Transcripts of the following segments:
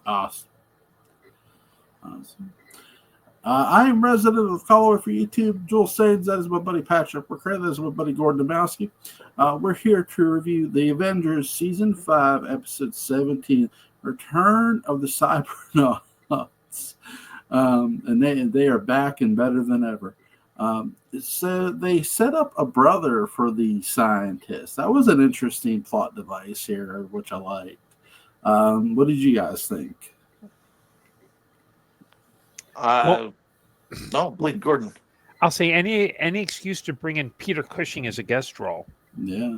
Awesome. Awesome. I am resident of Colorado for YouTube. Joel Sains, that is my buddy Patrick McCray, that is my buddy Gordon Dymowski. We're here to review the Avengers Season 5, Episode 17, Return of the Cybernauts. And they are back and better than ever. So they set up a brother for the scientist. That was an interesting plot device here, which I liked. What did you guys think? No, Blake Gordon. I'll say any excuse to bring in Peter Cushing as a guest role. Yeah.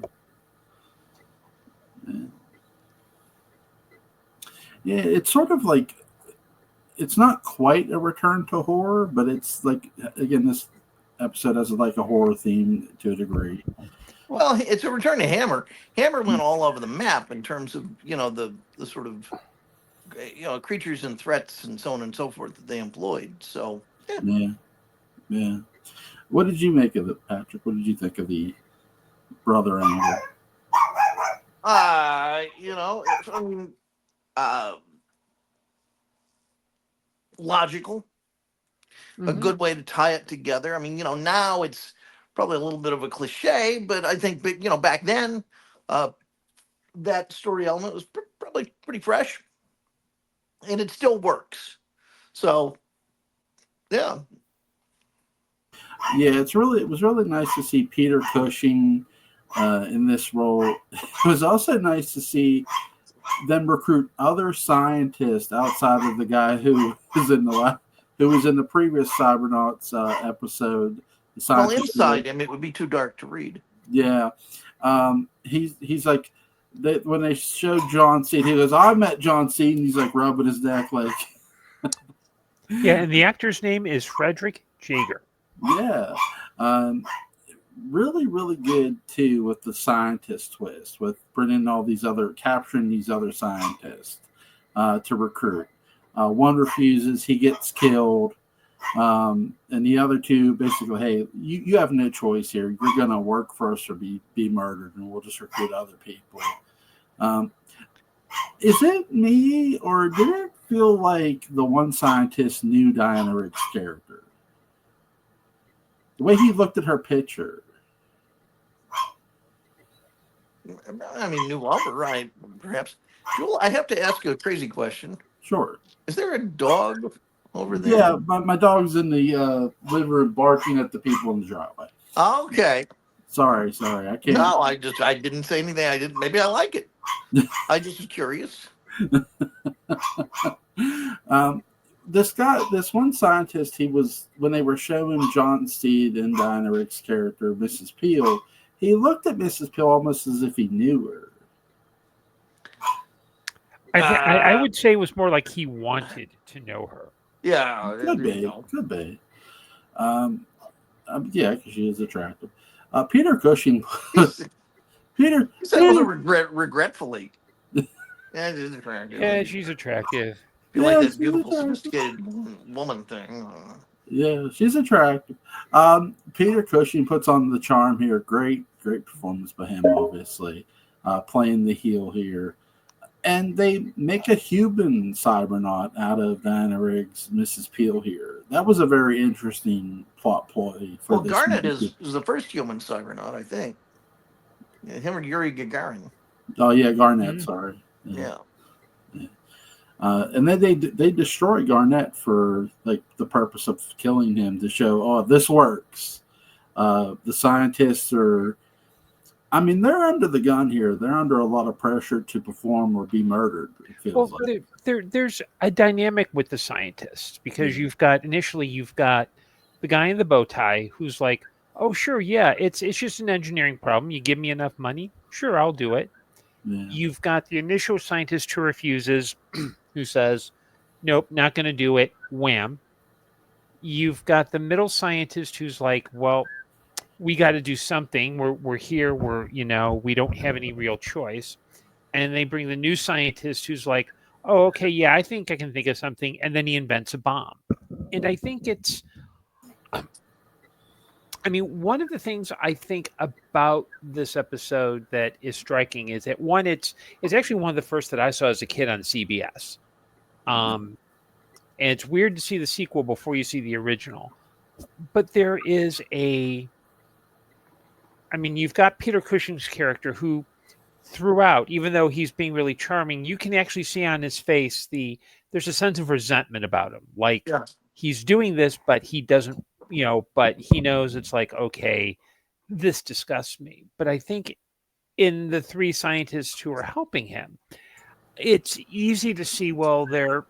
Yeah, it's sort of like, it's not quite a return to horror, but it's like, again, this episode has like a horror theme to a degree. Well, it's a return to Hammer. Hammer went all over the map in terms of, the sort of, creatures and threats and so on and so forth that they employed. So, yeah. What did you make of it, Patrick? What did you think of the brother angle? Logical. Mm-hmm. A good way to tie it together. I mean, now it's probably a little bit of a cliche, but I think, back then, that story element was probably pretty fresh, and it still works. So, yeah. Yeah, it was really nice to see Peter Cushing in this role. It was also nice to see them recruit other scientists outside of the guy who was in the previous Cybernauts episode. Well, inside him, it would be too dark to read. Yeah, he's like, when they showed John Cena, he goes, "I met John Cena." He's like rubbing his neck, like. Yeah, and the actor's name is Frederick Jaeger. Yeah, really, really good too with the scientist twist, with capturing these other scientists to recruit. One refuses, he gets killed, and the other two basically, hey, you have no choice here. You're gonna work for us or be murdered, and we'll just recruit other people. Is it me, or did it feel like the one scientist knew Diana Rigg's character? The way he looked at her picture. I mean, knew of her, right? Perhaps. Joel, I have to ask you a crazy question. Sure. Is there a dog over there? Yeah, my dog's in the living room barking at the people in the driveway. Okay. Sorry, I can't. No, I didn't say anything. Maybe I like it. I just was curious. This one scientist, when they were showing John Steed and Diana Rigg's character, Mrs. Peel, he looked at Mrs. Peel almost as if he knew her. I would say it was more like he wanted to know her. Yeah, could be. Yeah, because she is attractive. Peter Cushing. Peter. He said it was regretfully. Yeah, she's attractive. Yeah, she's attractive. You like this beautiful, sophisticated woman thing. Yeah, she's attractive. Peter Cushing puts on the charm here. Great performance by him, obviously. Playing the heel here. And they make a human cybernaut out of Diana Rigg's Mrs. Peel here. That was a very interesting plot ploy. Garnet is the first human cybernaut, I think. Yeah, him or Yuri Gagarin. Oh, yeah, Garnet, sorry. Yeah. And then they destroy Garnet for like the purpose of killing him, to show, this works. The scientists are, they're under the gun here. They're under a lot of pressure to perform or be murdered. It feels like. There's a dynamic with the scientists, because you've got the guy in the bow tie who's like, oh sure, yeah, it's just an engineering problem. You give me enough money, sure, I'll do it. Yeah. You've got the initial scientist who refuses, who says, nope, not going to do it. Wham. You've got the middle scientist who's like, well, we got to do something. We're here. We don't have any real choice. And they bring the new scientist who's like, oh, okay, yeah, I think I can think of something. And then he invents a bomb. And I think one of the things I think about this episode that is striking is that, one, it's actually one of the first that I saw as a kid on CBS. And it's weird to see the sequel before you see the original. But there is you've got Peter Cushing's character who throughout, even though he's being really charming, you can actually see on his face there's a sense of resentment about him. Like he's doing this, but he doesn't, but he knows it's like, okay, this disgusts me. But I think in the three scientists who are helping him, it's easy to see, you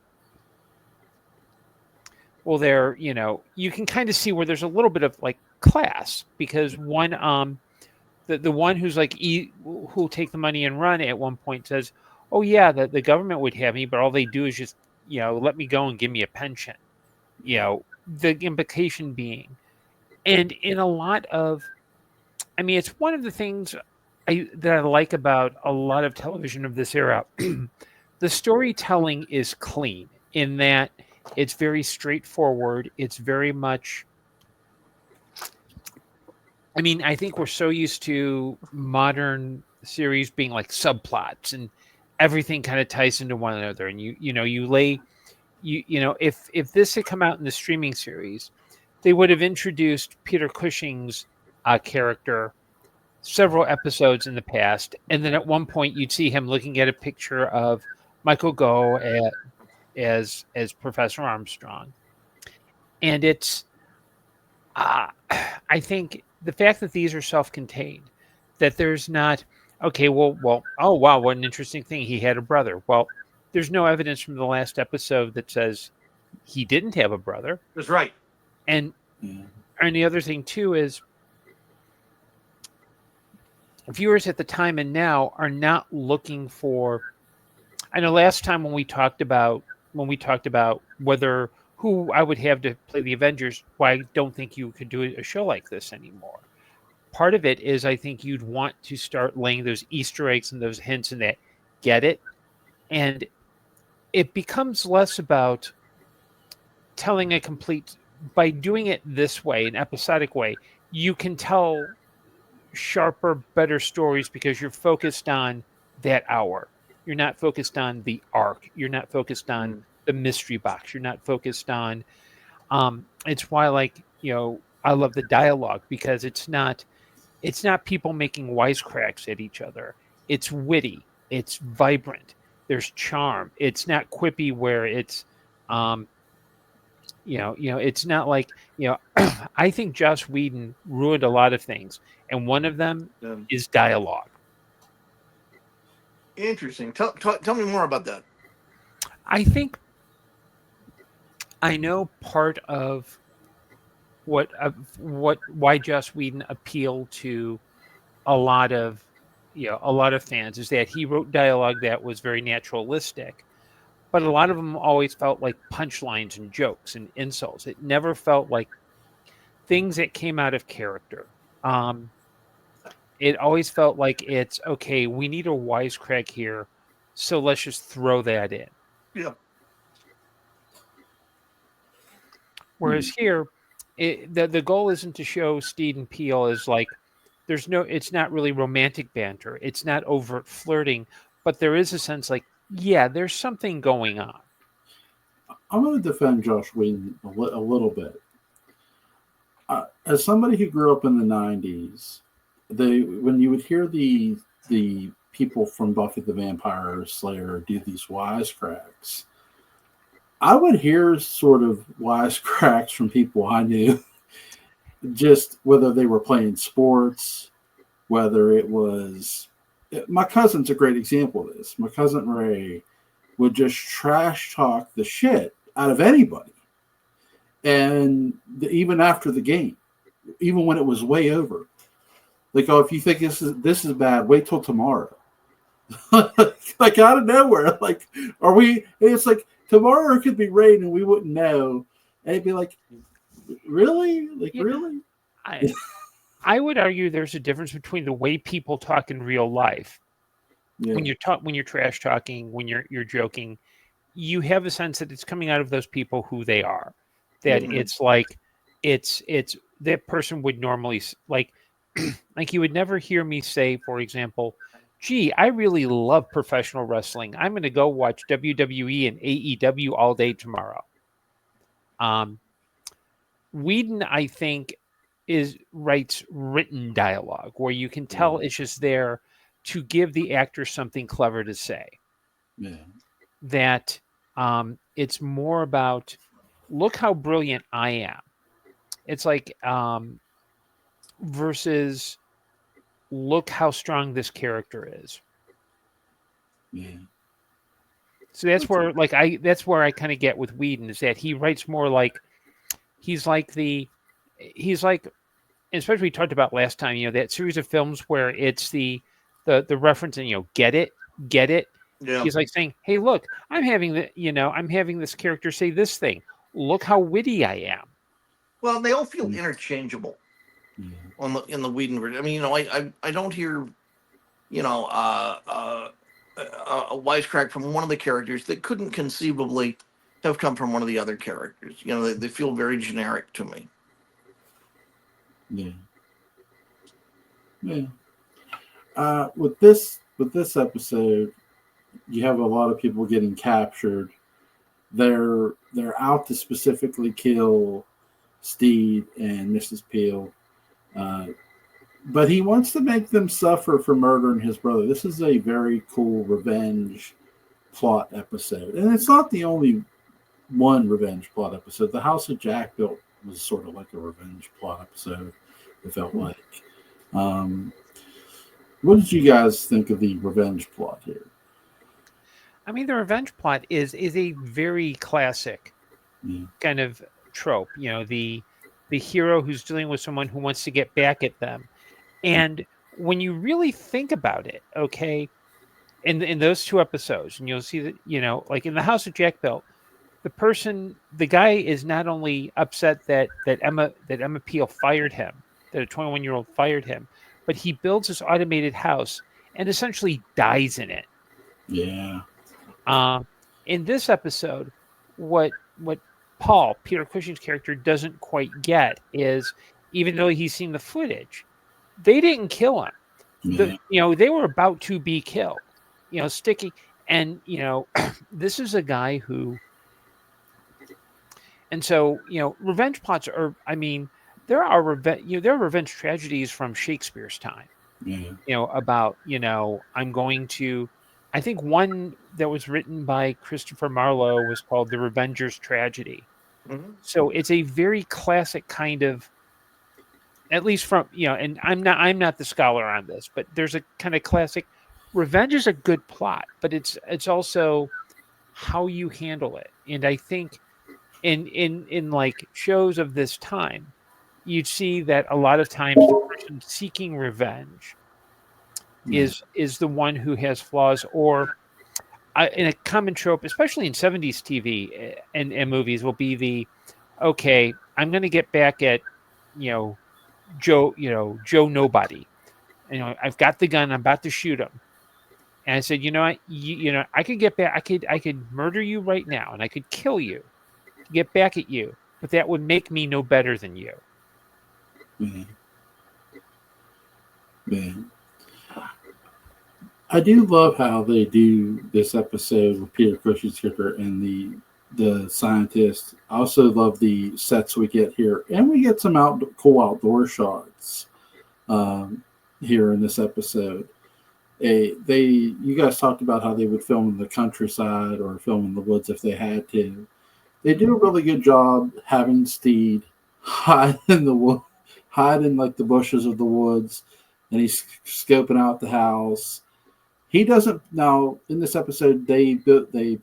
can kind of see where there's a little bit of like class, because one, the one who's like who'll take the money and run at one point says, "Oh yeah, the government would have me, but all they do is just let me go and give me a pension." The implication being, and in a lot of, it's one of the things that I like about a lot of television of this era. The storytelling is clean in that it's very straightforward. It's very much. I think we're so used to modern series being like subplots and everything kind of ties into one another. And if this had come out in the streaming series, they would have introduced Peter Cushing's character several episodes in the past, and then at one point you'd see him looking at a picture of Michael Gough as Professor Armstrong, and it's I think the fact that these are self-contained, that there's not oh wow, what an interesting thing, he had a brother. Well, there's no evidence from the last episode that says he didn't have a brother. That's right. And the other thing too is viewers at the time and now are not looking for. I know last time when we talked about who I would have to play the Avengers, why I don't think you could do a show like this anymore. Part of it is I think you'd want to start laying those Easter eggs and those hints and that get it. And it becomes less about telling a complete, by doing it this way, an episodic way, you can tell sharper, better stories because you're focused on that hour. You're not focused on the arc. You're not focused on the mystery box. You're not focused on. It's why, I love the dialogue, because it's not people making wisecracks at each other. It's witty. It's vibrant. There's charm. It's not quippy where it's, it's not like, I think Joss Whedon ruined a lot of things, and one of them is dialogue. Interesting. Tell me more about that. I think I know part of why Joss Whedon appealed to a lot of fans is that he wrote dialogue that was very naturalistic, but a lot of them always felt like punchlines and jokes and insults. It never felt like things that came out of character. It always felt like it's okay. We need a wisecrack here, so let's just throw that in. Yeah. Whereas here, the goal isn't to show Steed and Peele as like it's not really romantic banter. It's not overt flirting, but there is a sense like, yeah, there's something going on. I'm going to defend Josh Whedon a little bit. As somebody who grew up in the 90s, when you would hear the people from Buffy the Vampire Slayer do these wisecracks, I would hear sort of wisecracks from people I knew, just whether they were playing sports, whether it was. My cousin's a great example of this. My cousin Ray would just trash talk the shit out of anybody. And even after the game, even when it was way over, like, oh, if you think this is bad, wait till tomorrow. Like out of nowhere, like, are we? It's like tomorrow it could be rain and we wouldn't know. And it'd be like, really, like really. I would argue there's a difference between the way people talk in real life. Yeah. When you're trash talking, when you're joking, you have a sense that it's coming out of those people who they are. That it's like it's that person would normally like you would never hear me say, for example, gee, I really love professional wrestling. I'm going to go watch WWE and AEW all day tomorrow. Whedon, I think, writes written dialogue where you can tell it's just there to give the actor something clever to say. Yeah. That it's more about, look how brilliant I am. It's like versus look how strong this character is. Yeah. So that's where I kind of get with Whedon, is that he writes more like he's like, especially we talked about last time, that series of films where it's the reference and get it. Yeah. He's like saying, "Hey, look, I'm having this character say this thing. Look how witty I am." Well, they all feel interchangeable Yeah. in the Whedon version. I mean, I don't hear a wisecrack from one of the characters that couldn't conceivably have come from one of the other characters. They feel very generic to me. Yeah. Yeah. With this episode, you have a lot of people getting captured. They're out to specifically kill Steed and Mrs. Peel. But he wants to make them suffer for murdering his brother. This is a very cool revenge plot episode. And it's not the only one revenge plot episode. The House of Jack built was sort of like a revenge plot episode, it felt like. What did you guys think of the revenge plot here? I mean, the revenge plot is a very classic kind of trope. The hero who's dealing with someone who wants to get back at them. And when you really think about it, okay, in those two episodes, and you'll see that, like in the House of Jack built, the guy is not only upset that Emma Peel fired him, that a 21-year-old fired him, but he builds this automated house and essentially dies in it. Yeah. In this episode, what Paul, Peter Cushing's character, doesn't quite get is, even though he's seen the footage, they didn't kill him. Yeah. They were about to be killed. Sticky, and this is a guy who. And so, revenge plots are. I mean, there are revenge tragedies from Shakespeare's time. Yeah. About I'm going to. I think one that was written by Christopher Marlowe was called The Revenger's Tragedy. Mm-hmm. So it's a very classic kind of, at least from, and I'm not the scholar on this, but there's a kind of classic. Revenge is a good plot, but it's also how you handle it. And I think in like shows of this time, you'd see that a lot of times the person seeking revenge is the one who has flaws, or in a common trope, especially in 70s TV and movies, will be okay, I'm going to get back at, Joe Nobody. I've got the gun, I'm about to shoot him. And I said, what, I could get back, I could murder you right now, and I could kill you to get back at you, but that would make me no better than you. Yeah. I do love how they do this episode with Peter Cushing's character and the scientist. I also love the sets we get here, and we get some cool outdoor shots here in this episode. You guys talked about how they would film in the countryside or film in the woods if they had to. They do a really good job having Steed hide in like the bushes of the woods, and he's scoping out the house. He doesn't now. In this episode, they build a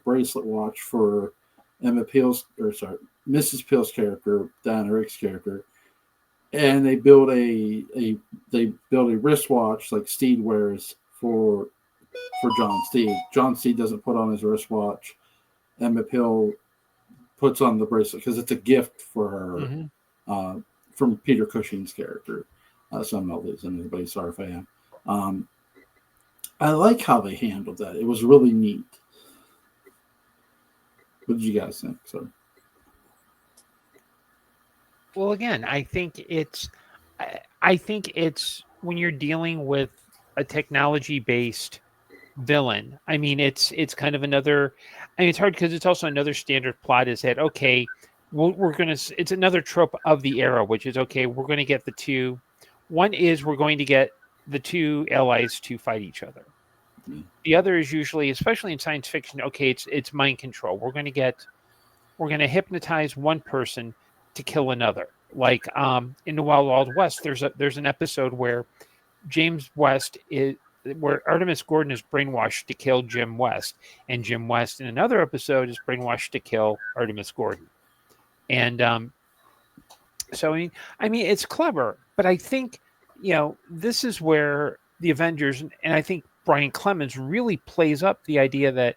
bracelet watch for Mrs. Peel's character, Diana Rick's character, and they build a wristwatch like Steed wears for John Steed. John Steed doesn't put on his wristwatch. Emma Peel puts on the bracelet because it's a gift for her from Peter Cushing's character. So I'm not losing anybody. Sorry if I am. I like how they handled that. It was really neat. What did you guys think? Sorry. Well, again, I think it's when you're dealing with a technology-based villain. I mean, it's kind of another. I mean, it's hard because it's also another standard plot. Is that okay? We're gonna. It's another trope of the era, which is okay. We're going to get the two. One is we're going to get the two allies to fight each other. The other is usually, especially in science fiction, okay, it's mind control. We're going to hypnotize one person to kill another. Like in the Wild Wild West, there's an episode where where Artemis Gordon is brainwashed to kill Jim West, and Jim West in another episode is brainwashed to kill Artemis Gordon. And so I mean, it's clever, but I think this is where the Avengers, and I think Brian Clemens really plays up the idea that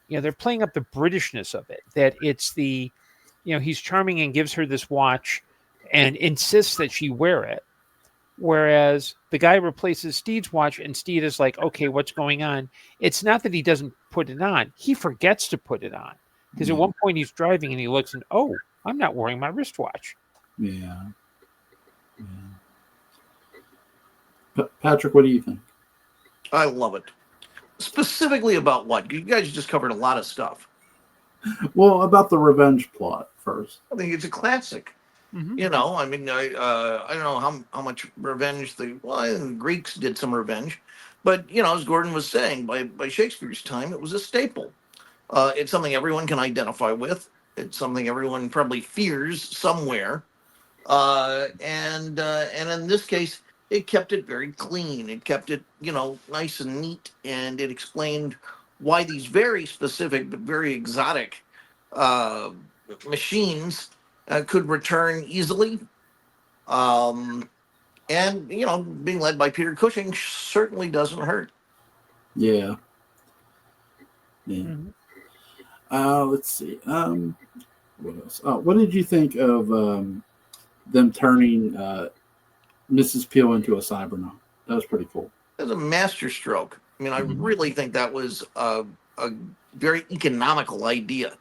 they're playing up the Britishness of it. That it's he's charming and gives her this watch and insists that she wear it. Whereas the guy replaces Steed's watch and Steed is like, okay, what's going on? It's not that he doesn't put it on. He forgets to put it on. Because at one point he's driving and he looks and, oh, I'm not wearing my wristwatch. Yeah. Patrick, what do you think? I love it. Specifically about what? You guys just covered a lot of stuff. Well, about the revenge plot first. I think it's a classic. Mm-hmm. I mean, I don't know how much revenge I think the Greeks did some revenge, but as Gordon was saying, by Shakespeare's time, it was a staple. It's something everyone can identify with. It's something everyone probably fears somewhere, and in this case, it kept it very clean. It kept it nice and neat, and it explained why these very specific but very exotic machines could return easily. And, being led by Peter Cushing certainly doesn't hurt. Yeah. Mm-hmm. Let's see. What else? What did you think of them turning Mrs. Peel into a cybernaut? That was pretty cool. That was a masterstroke. I mean, I really think that was a very economical idea,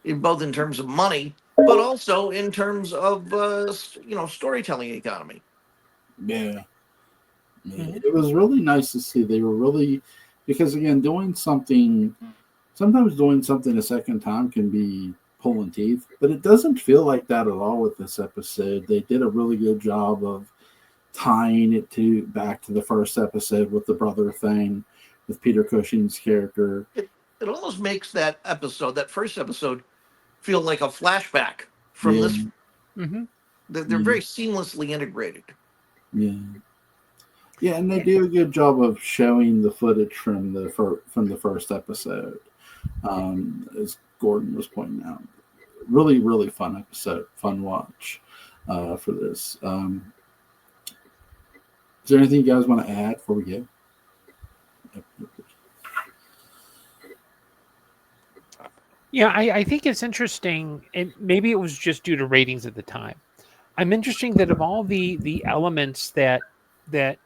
both in terms of money, but also in terms of storytelling economy. Yeah. It was really nice to see. They were really, because again, sometimes doing something a second time can be pulling teeth, but it doesn't feel like that at all with this episode. They did a really good job of tying it back to the first episode with the brother thing, with Peter Cushing's character. It almost makes that first episode, feel like a flashback from this. Mm-hmm. They're very seamlessly integrated. Yeah, and they do a good job of showing the footage from the first episode, as Gordon was pointing out. Really, really fun episode, fun watch for this. Is there anything you guys want to add before we go? Yeah, I think it's interesting, and maybe it was just due to ratings at the time. I'm interested that of all the elements that they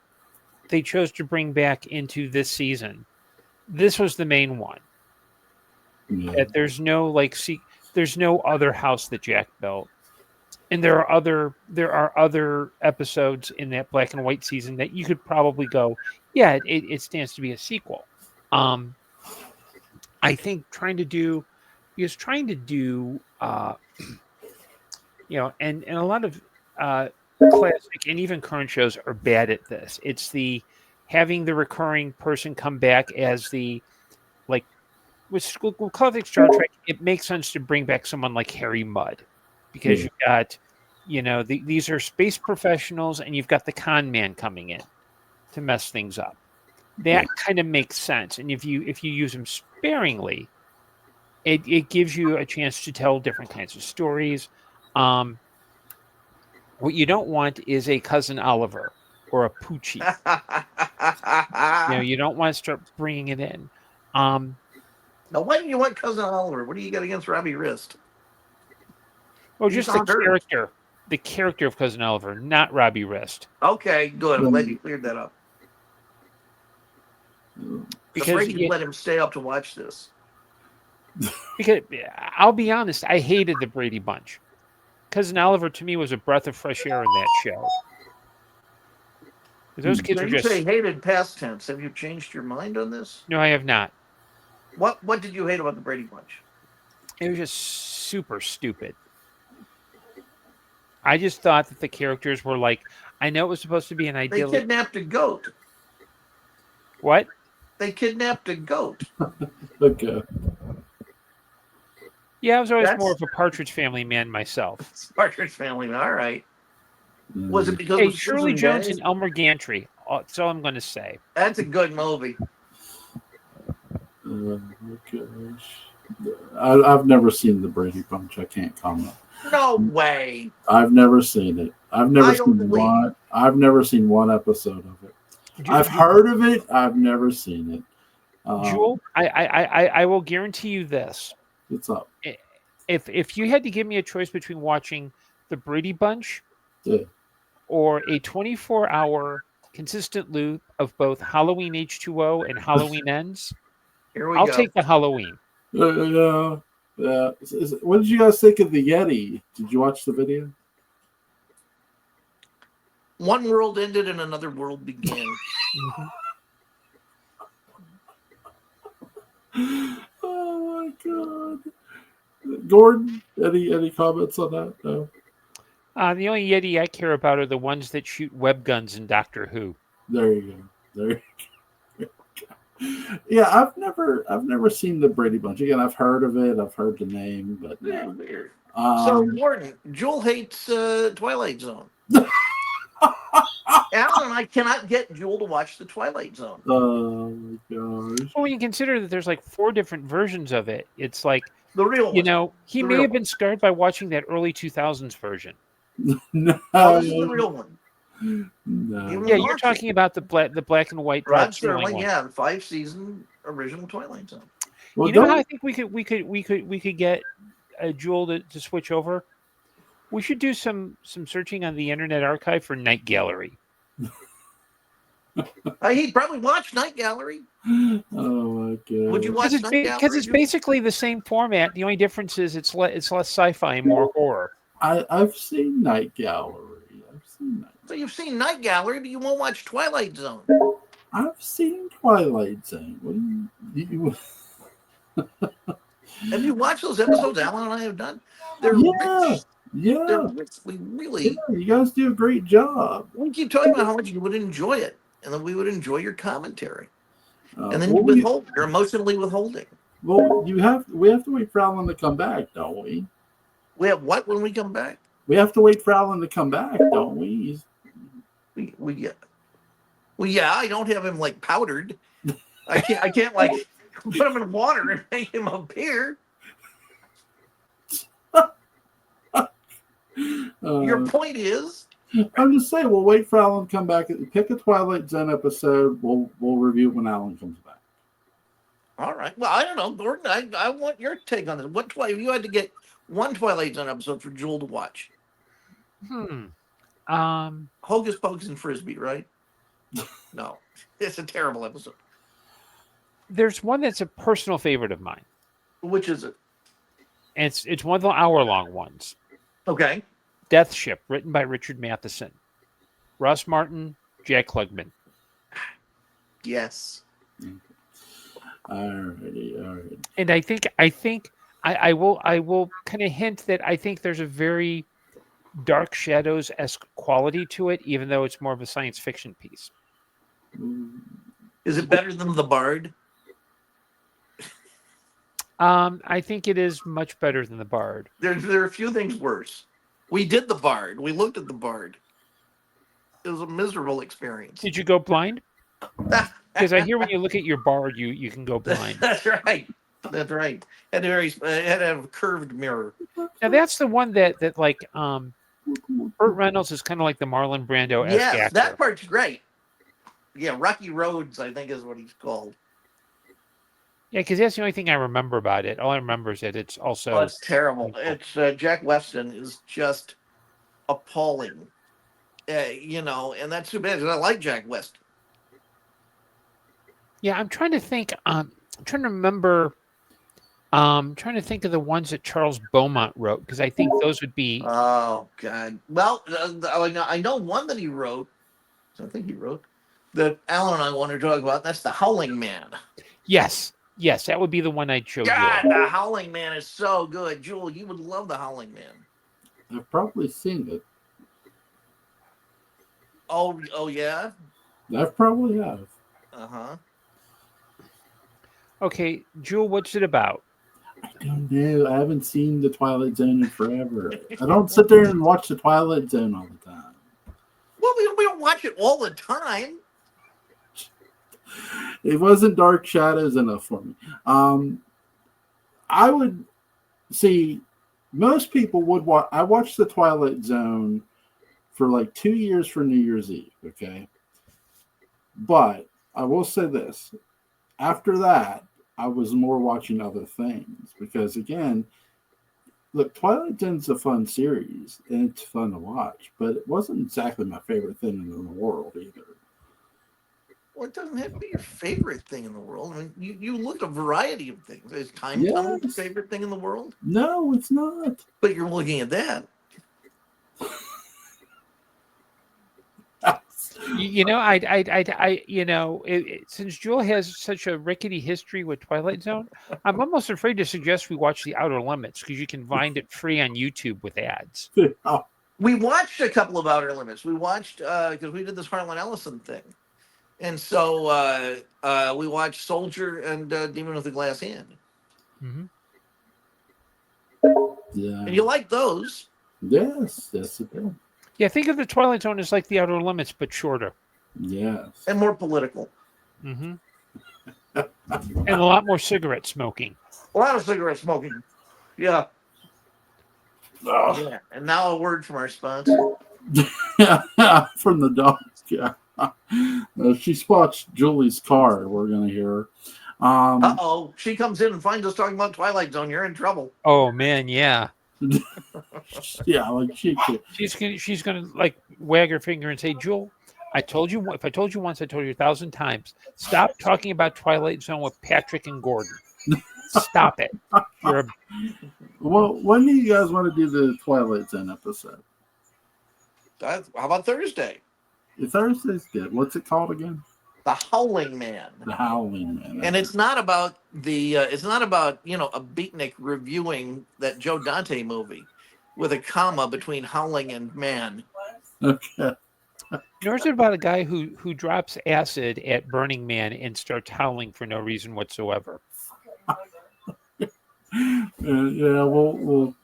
chose to bring back into this season, this was the main one. Yeah. That there's no other house that Jack built, and there are other episodes in that black and white season that you could probably go, yeah, it stands to be a sequel. I think trying to do, and a lot of classic and even current shows are bad at this. It's having the recurring person come back as with classic Star Trek. It makes sense to bring back someone like Harry Mudd, because you've got, these are space professionals, and you've got the con man coming in to mess things up. That kind of makes sense. And if you use them sparingly, it gives you a chance to tell different kinds of stories. What you don't want is a Cousin Oliver or a Poochie. You don't want to start bringing it in. Now, why do you want Cousin Oliver? What do you got against Robbie Wrist? Well, just the character of Cousin Oliver, not Robbie Wrist. Okay, good. I'm glad you cleared that up. Because you let him stay up to watch this. Because I'll be honest, I hated the Brady Bunch. Cousin Oliver to me was a breath of fresh air in that show. Those kids So are you say just hated past tense. Have you changed your mind on this? no, I have not. What did you hate about the Brady Bunch? It was just super stupid. I just thought that the characters were like, I know it was supposed to be an They idyllic. kidnapped a goat. What? They kidnapped a goat. Okay. Yeah, I was always more That's of a Partridge Family man myself. Partridge Family. All right. Was it because Hey, of Shirley Susan Jones Day? and Elmer Gantry. That's all I'm going to say. That's a good movie. Gosh. I've never seen the Brady Bunch. I can't comment. No way. I've never seen it. I've never I don't seen believe one. I've never seen one episode of it. Ju- I've Ju- heard of it. I've never seen it. Jewel, I will guarantee you this: What's up? if you had to give me a choice between watching the Brady Bunch Yeah. or a 24-hour consistent loop of both Halloween H2O and Halloween Ends, Here we I'll go. take the Halloween. Yeah. What did you guys think of the Yeti? Did you watch the video? One world ended and another world began. Oh my god, Gordon. Any comments on that? No. The only Yeti I care about are the ones that shoot web guns in Doctor Who. There you go. There. Yeah, I've never seen the Brady Bunch. Again, I've heard of it. I've heard the name, but Very no. weird. So, Gordon, Jewel hates Twilight Zone. Alan and I cannot get Jewel to watch the Twilight Zone. Oh my gosh. Well, when you consider that there's like 4 different versions of it, it's like, The real one. he The may real have been scarred by watching that early 2000s version. No, No, this is the real one. no. Yeah, you're talking about the black and white Rod Sterling Serling, one. yeah, the 5-season original Twilight Zone. Well, You know how don't- I think we could get Jewel to switch over? We should do some searching on the Internet Archive for Night Gallery. He'd probably watch Night Gallery. Oh my god. Would you watch Night Gallery? Because it's basically the same format. The only difference is it's less sci-fi and more horror. I've seen Night Gallery. So you've seen Night Gallery, but you won't watch Twilight Zone. I've seen Twilight Zone. What do you Have you watched those episodes Alan and I have done? They're Yeah. rich. Yeah. They're rich. We really You guys do a great job. we keep talking about how much you would enjoy it, and then we would enjoy your commentary. And then well, you withhold. You're emotionally withholding. we have to wait for Alan to come back, don't we? We have what when we come back? We have to wait for Alan to come back, don't we? Yeah. I don't have him like powdered. I can't like put him in water and make him appear. Your point is, I'm just saying, we'll wait for Alan to come back. Pick a Twilight Zone episode. We'll review when Alan comes back. all right. Well, I don't know, Gordon. I want your take on this. What Twilight? If you had to get one Twilight Zone episode for Jewel to watch, Hocus Pocus and Frisbee, right? No, it's a terrible episode. There's one that's a personal favorite of mine. Which is it? And it's one of the hour-long ones. Okay. Death Ship, written by Richard Matheson. Russ Martin, Jack Klugman. Yes. All right. And I think I will kind of hint that I think there's a very Dark Shadows-esque quality to it, even though it's more of a science fiction piece. Is it better than The Bard? I think it is much better than The Bard. There are a few things worse. We did The Bard. We looked at The Bard. It was a miserable experience. Did you go blind? Because I hear when you look at your Bard, you can go blind. That's right. That's right. Had to have a curved mirror. Now that's the one that like Burt Reynolds is kind of like the Marlon Brando. Yes, that part's great. Yeah, Rocky Roads, I think is what he's called. Yeah, because that's the only thing I remember about it. All I remember is that it's also. Oh, it's terrible. It's Jack Weston is just appalling. And that's too bad because I like Jack Weston. Yeah, I'm trying to think. I'm trying to remember. Trying to think of the ones that Charles Beaumont wrote because I think those would be. Oh God! Well, I know one that he wrote. So I think he wrote. that Alan and I want to talk about. That's the Howling Man. Yes, that would be the one I'd show God, you. the Howling Man is so good. Jewel, you would love the Howling Man. I've probably seen it. Oh yeah. I probably have. Uh-huh. Okay, Jewel, what's it about? I don't know. I haven't seen the Twilight Zone in forever. I don't sit there and watch the Twilight Zone all the time. Well, we don't watch it all the time. It wasn't Dark Shadows enough for me. I would see most people would watch. I watched the Twilight Zone for like 2 years for New Year's Eve. Okay, but I will say this: after that, I was more watching other things because, again, look, Twilight Zone's a fun series and it's fun to watch, but it wasn't exactly my favorite thing in the world either. Well, it doesn't have to be your favorite thing in the world. I mean, you look at a variety of things. Is time tunnel your Yes. favorite thing in the world? No, it's not. But you're looking at that. Since Jewel has such a rickety history with Twilight Zone, I'm almost afraid to suggest we watch The Outer Limits because you can find it free on YouTube with ads. Oh, We watched a couple of Outer Limits. We watched because we did this Harlan Ellison thing, and so we watched Soldier and Demon with the Glass Hand. Mm-hmm. yeah. And you like those? Yes, yes, it did. Yeah, think of the Twilight Zone as like The Outer Limits, but shorter. Yes. And more political. Mm-hmm. And a lot more cigarette smoking. A lot of cigarette smoking. Yeah. Oh. Yeah. And now a word from our sponsor. From the dog. Yeah. She spots Julie's car. We're going to hear her. Uh-oh. She comes in and finds us talking about Twilight Zone. You're in trouble. Oh man, yeah. Yeah, like She's gonna like wag her finger and say, Jewel, I told you. If I told you once, I told you 1,000 times. Stop talking about Twilight Zone with Patrick and Gordon. Stop it. Well, when do you guys want to do the Twilight Zone episode? How about Thursday? Thursday's good. What's it called again? The Howling Man. The Howling Man. And it's not about a beatnik reviewing that Joe Dante movie with a comma between howling and man. Okay. Nor is it about a guy who drops acid at Burning Man and starts howling for no reason whatsoever. Yeah, we'll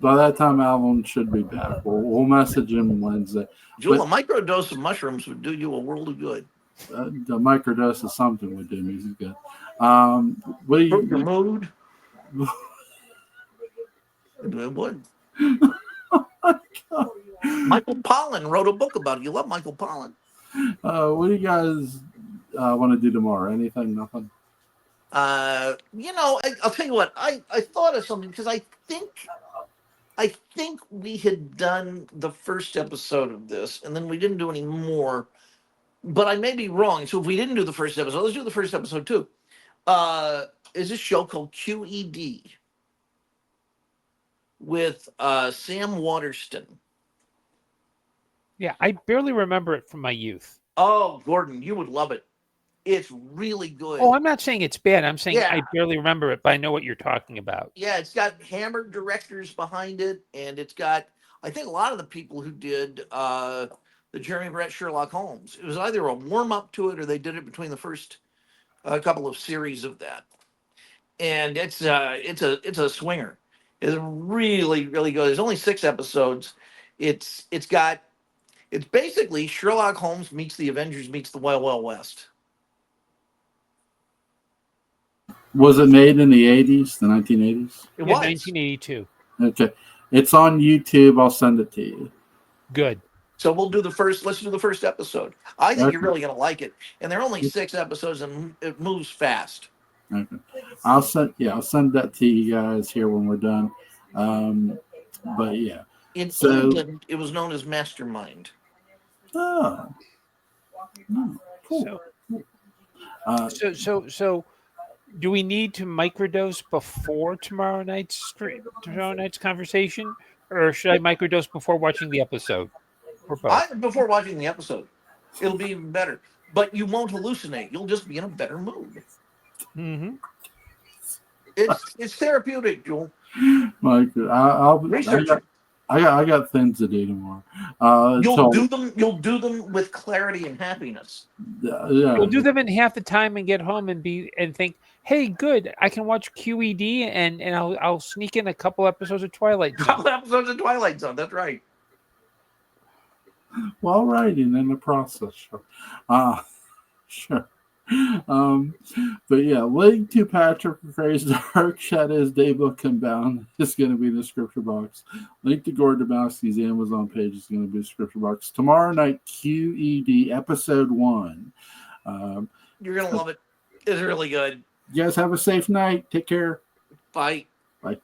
by that time Alan should be back. We'll message him Wednesday. Jewel, a microdose of mushrooms would do you a world of good. The microdose is something we do. Music good. What do Improve your you? mood. It would. Michael Pollan wrote a book about it. You love Michael Pollan. What do you guys want to do tomorrow? Anything? Nothing. I'll tell you what. I thought of something because I think we had done the first episode of this, and then we didn't do any more. But I may be wrong. So if we didn't do the first episode, let's do the first episode too. Is this show called QED with Sam Waterston? Yeah, I barely remember it from my youth. Oh, Gordon, you would love it. It's really good. Oh, I'm not saying it's bad. I'm saying Yeah. I barely remember it, but I know what you're talking about. Yeah, it's got hammered directors behind it, and it's got, I think, a lot of the people who did the Jeremy Brett Sherlock Holmes. It was either a warm up to it or they did it between the first couple of series of that. And it's a swinger. It's really, really good. There's only 6 episodes. It's basically Sherlock Holmes meets the Avengers meets the Wild Wild West. Was it made in the 80s, the 1980s? It Yeah, was 1982. Okay. It's on YouTube. I'll send it to you. Good. So let's do the first episode. I think Okay. you're really going to like it. And there are only 6 episodes and it moves fast. Okay. I'll send that to you guys here when we're done. But yeah. In So- England, it was known as Mastermind. Oh. Cool. So do we need to microdose before tomorrow night's conversation, or should I microdose before watching the episode? Or both? Before watching the episode, it'll be even better. but you won't hallucinate. You'll just be in a better mood. Mm-hmm. It's therapeutic, Joel. Mike, Research it. I got things to do tomorrow. You'll do them. You'll do them with clarity and happiness. Yeah, You'll do them in half the time and get home and think, hey, good, I can watch QED and I'll sneak in a couple episodes of Twilight Zone. Couple episodes of Twilight Zone. That's right. while writing in the process. Sure. Sure. But yeah, link to Patrick McCray's Dark Shadows Daybook Unbound is going to be in the description box. Link to Gordon Dymowski's Amazon page is going to be in the description box. Tomorrow night, QED Episode 1. You're going to love it. It's really good. You guys have a safe night. Take care. Bye. Bye.